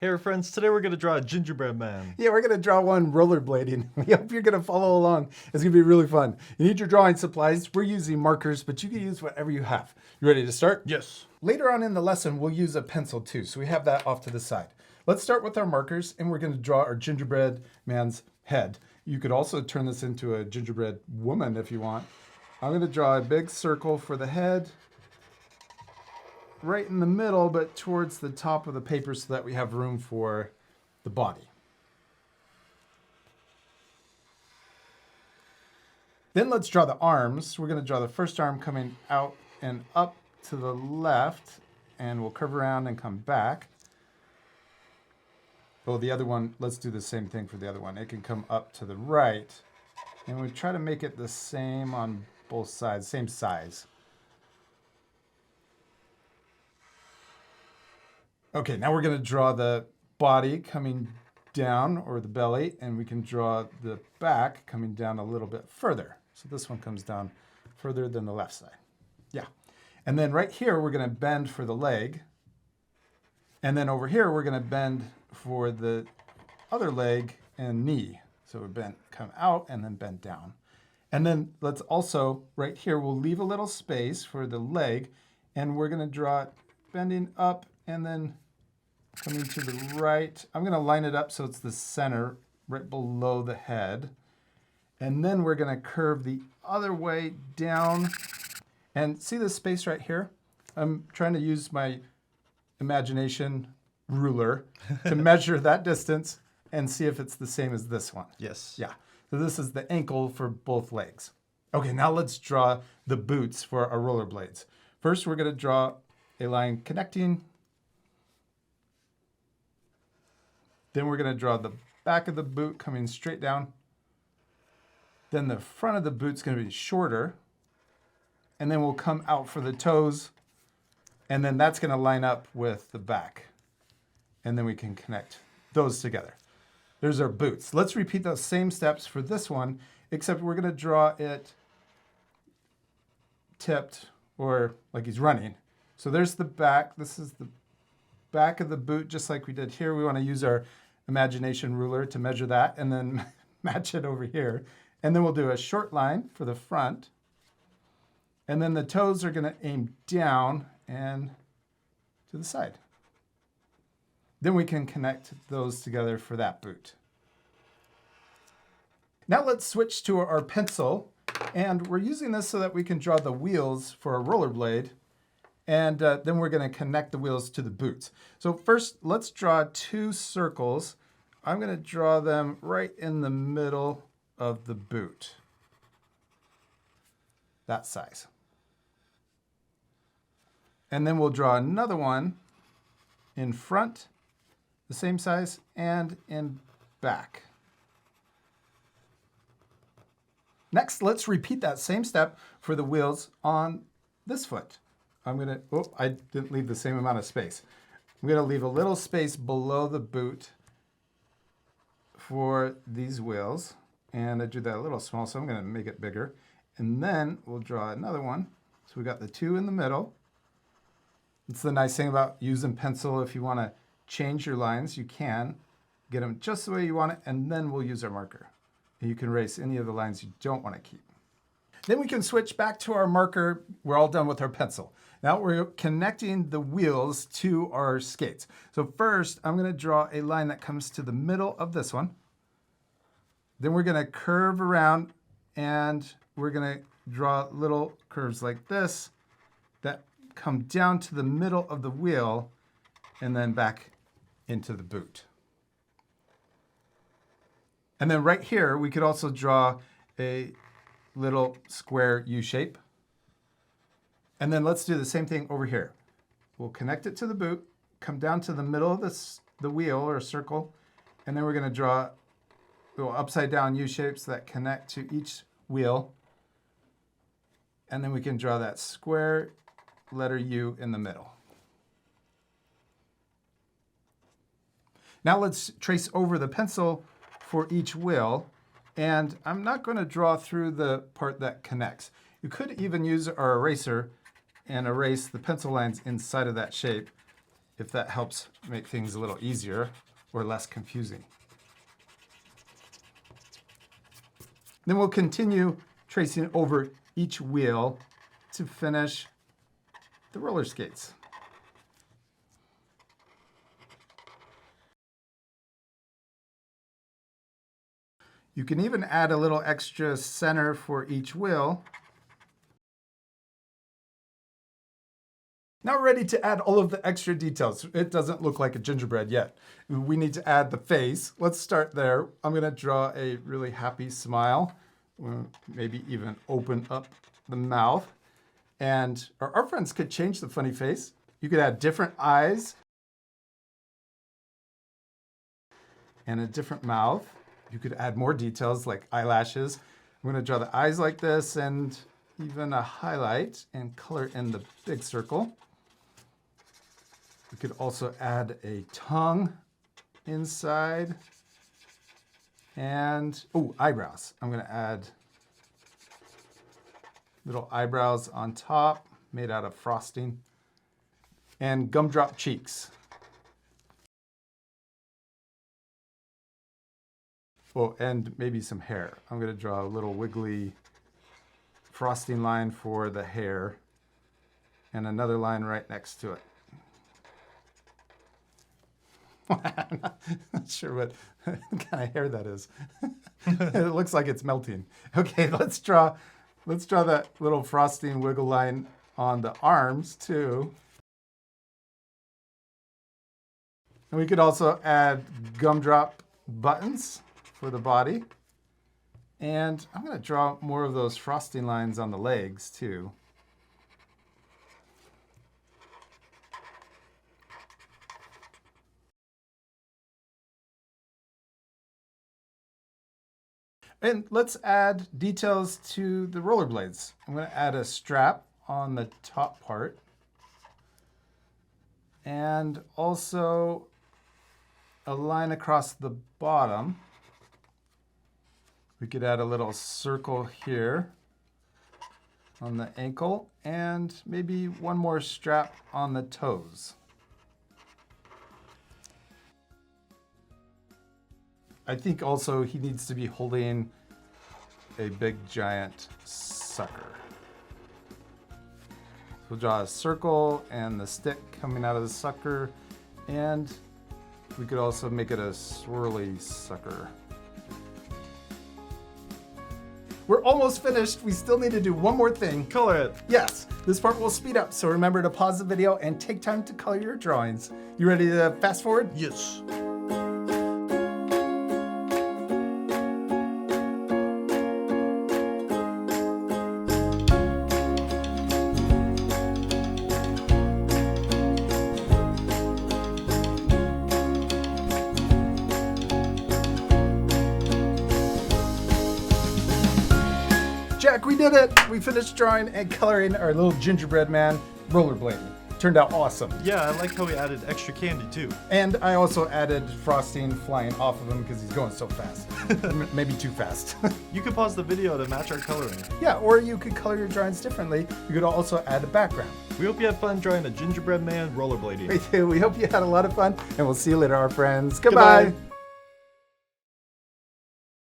Hey friends, today we're going to draw a gingerbread man. Yeah, we're going to draw one rollerblading. We hope you're going to follow along. It's going to be really fun. You need your drawing supplies. We're using markers, but you can use whatever you have. You ready to start? Yes. Later on in the lesson, we'll use a pencil too, so we have that off to the side. Let's start with our markers, and we're going to draw our gingerbread man's head. You could also turn this into a gingerbread woman if you want. I'm going to draw a big circle for the head, right in the middle, but towards the top of the paper so that we have room for the body. Then let's draw the arms. We're going to draw the first arm coming out and up to the left, and we'll curve around and come back. Oh, the other one, let's do the same thing for the other one. It can come up to the right, and we try to make it the same on both sides, same size. Okay, now we're going to draw the body coming down, or the belly, and we can draw the back coming down a little bit further. So this one comes down further than the left side. Yeah. And then right here, we're going to bend for the leg. And then over here, we're going to bend for the other leg and knee. So we bend, come out, and then bend down. And then let's also, right here, we'll leave a little space for the leg, and we're going to draw it bending up and then coming to the right. I'm going to line it up so it's the center, right below the head. And then we're going to curve the other way down. And see this space right here? I'm trying to use my imagination ruler to measure that distance and see if it's the same as this one. Yes. Yeah. So this is the ankle for both legs. Okay, now let's draw the boots for our rollerblades. First, we're going to draw a line connecting. Then we're going to draw the back of the boot coming straight down. Then the front of the boot's going to be shorter. And then we'll come out for the toes. And then that's going to line up with the back. And then we can connect those together. There's our boots. Let's repeat those same steps for this one, except we're going to draw it tipped, or like he's running. So there's the back. This is the back of the boot, just like we did here. We want to use our imagination ruler to measure that and then match it over here. And then we'll do a short line for the front. And then the toes are going to aim down and to the side. Then we can connect those together for that boot. Now let's switch to our pencil. And we're using this so that we can draw the wheels for a rollerblade. And then we're going to connect the wheels to the boots. So first, let's draw two circles. I'm going to draw them right in the middle of the boot. That size. And then we'll draw another one in front, the same size, and in back. Next, let's repeat that same step for the wheels on this foot. I didn't leave the same amount of space. I'm going to leave a little space below the boot for these wheels. And I drew that a little small, so I'm going to make it bigger. And then we'll draw another one. So we got the two in the middle. It's the nice thing about using pencil. If you want to change your lines, you can. Get them just the way you want it, and then we'll use our marker. And you can erase any of the lines you don't want to keep. Then we can switch back to our marker. We're all done with our pencil. Now we're connecting the wheels to our skates. So first, I'm going to draw a line that comes to the middle of this one. Then we're going to curve around, and we're going to draw little curves like this that come down to the middle of the wheel and then back into the boot. And then right here, we could also draw a little square U shape. And then let's do the same thing over here. We'll connect it to the boot, come down to the middle of the wheel or circle, and then we're going to draw little upside down U shapes that connect to each wheel. And then we can draw that square letter U in the middle. Now let's trace over the pencil for each wheel. And I'm not going to draw through the part that connects. You could even use our eraser and erase the pencil lines inside of that shape if that helps make things a little easier or less confusing. Then we'll continue tracing over each wheel to finish the roller skates. You can even add a little extra center for each wheel. Now we're ready to add all of the extra details. It doesn't look like a gingerbread yet. We need to add the face. Let's start there. I'm gonna draw a really happy smile. Maybe even open up the mouth. And our friends could change the funny face. You could add different eyes and a different mouth. You could add more details like eyelashes. I'm gonna draw the eyes like this and even a highlight and color in the big circle. We could also add a tongue inside and, eyebrows. I'm gonna add little eyebrows on top made out of frosting and gumdrop cheeks. Oh, and maybe some hair. I'm gonna draw a little wiggly frosting line for the hair and another line right next to it. I'm not sure what kind of hair that is. It looks like it's melting. Okay, let's draw that little frosting wiggle line on the arms too. And we could also add gumdrop buttons for the body. And I'm going to draw more of those frosting lines on the legs too. And let's add details to the rollerblades. I'm going to add a strap on the top part and also a line across the bottom. We could add a little circle here on the ankle and maybe one more strap on the toes. I think also he needs to be holding a big giant sucker. We'll draw a circle and the stick coming out of the sucker, and we could also make it a swirly sucker. We're almost finished. We still need to do one more thing. Color it. Yes, this part will speed up, so remember to pause the video and take time to color your drawings. You ready to fast forward? Yes. Jack, we did it! We finished drawing and coloring our little gingerbread man rollerblading. Turned out awesome. Yeah, I like how we added extra candy too. And I also added frosting flying off of him because he's going so fast. Maybe too fast. You could pause the video to match our coloring. Yeah, or you could color your drawings differently. You could also add a background. We hope you had fun drawing a gingerbread man rollerblading. We hope you had a lot of fun, and we'll see you later, our friends. Goodbye.